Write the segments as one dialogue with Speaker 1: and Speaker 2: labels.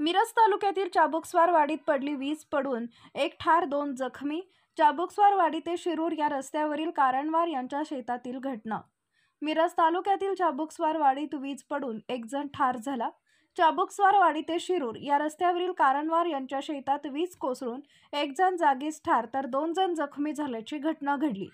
Speaker 1: मिरज तालुक्यातील चाबुकस्वारवाडीत पडली वीज पडून एक ठार 2 जखमी। चाबुकस्वारवाडी ते शिरूर या रस्त्यावरील कारणवार यांच्या शेतातील घटना। मिरज तालुक्यातील चाबुकस्वारवाडीत वीज पडून एक जण ठार झाला। चाबुकस्वारवाडी ते शिरूर या रस्त्यावरील कारणवार यांच्या शेतात वीज कोसळून एक जण जागीच ठार तर 2 जण जखमी झाल्याची घटना घडली।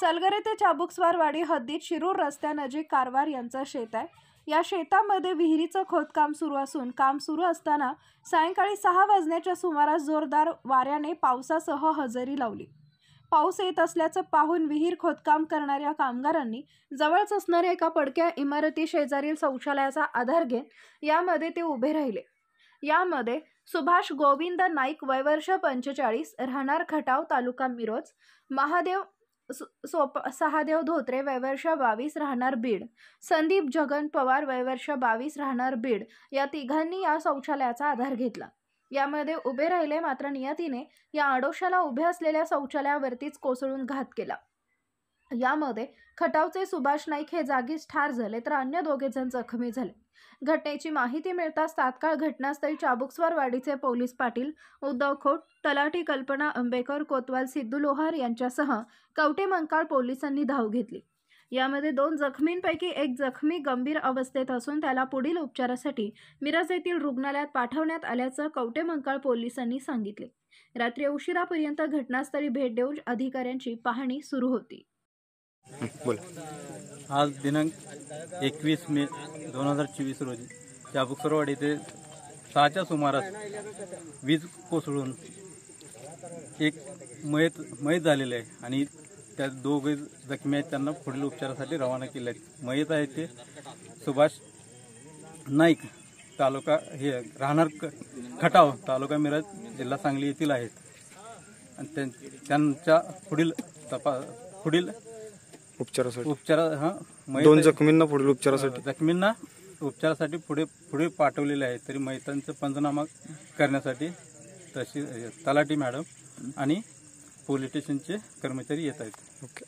Speaker 1: सलगरे ते चाबुकस्वारवाडी हद्दीत शिरूर रस्त्यानजीक कारवार यांचं शेत आहे। या शेतामध्ये विहिरीचं खोदकाम सुरू असून काम सुरू असताना सायंकाळी 6 वाजण्याच्या सुमारास जोरदार वाऱ्याने पावसासह हजेरी लावली। पाऊस येत असल्याचं पाहून विहीर खोदकाम करणाऱ्या कामगारांनी जवळच असणाऱ्या एका पडक्या इमारती शेजारील शौचालयाचा आधार घेत यामध्ये ते उभे राहिले। यामध्ये सुभाष गोविंद नाईक वय वर्ष 45 राहणार खटाव तालुका मिरज, महादेव सहादेव धोत्रे वय वर्ष 22 राहणार बीड, संदीप जगन पवार वय वर्ष 22 राहणार बीड या तिघांनी या शौचालयाचा आधार घेतला। यामध्ये उभे राहिले मात्र नियतीने या आडोशाला उभे असलेल्या शौचालयावरतीच कोसळून घात केला। यामध्ये खटावचे सुभाष नाईक हे जागीच ठार झाले तर अन्य 2 जण जखमी झाले। घटनेची माहिती मिळताच तात्काळ घटनास्थळी चाबुकस्वारवाडीचे पोलीस पाटील उद्धव खोट, तलाठी कल्पना अंबेकर, कोतवाल सिद्धू लोहार यांच्यासह कवटेमंकाळ पोलिसांनी धाव घेतली। यामध्ये 2 जखमींपैकी एक जखमी गंभीर अवस्थेत असून त्याला पुढील उपचारासाठी मिरज येथील रुग्णालयात पाठवण्यात आल्याचं कवटेमंकाळ पोलिसांनी सांगितले। रात्री उशिरापर्यंत घटनास्थळी भेट देऊन अधिकाऱ्यांची पाहणी सुरू होती।
Speaker 2: आज दिनांक 21 मे 2024 रोजी चाबुकस्वारवाडी येथे 6च्या सुमारास वीज कोसळून एक मयत झालेले आहे आणि त्या 2 जखमी आहेत त्यांना पुढील उपचारासाठी रवाना केले आहेत। मयत आहे ते सुभाष नाईक तालुका राहणार खटाव तालुका मिरज जिल्हा सांगली येथील आहेत आणि त्यांच्या पुढील उपचारासाठी
Speaker 3: 2 जखमींना पुढील उपचारासाठी
Speaker 2: पुढे पाठवलेले आहे। तरी मयतांचा पंचनामा करण्यासाठी तलाठी मॅडम आणि पोलीस स्टेशनचे कर्मचारी येत आहेत।
Speaker 3: ओके।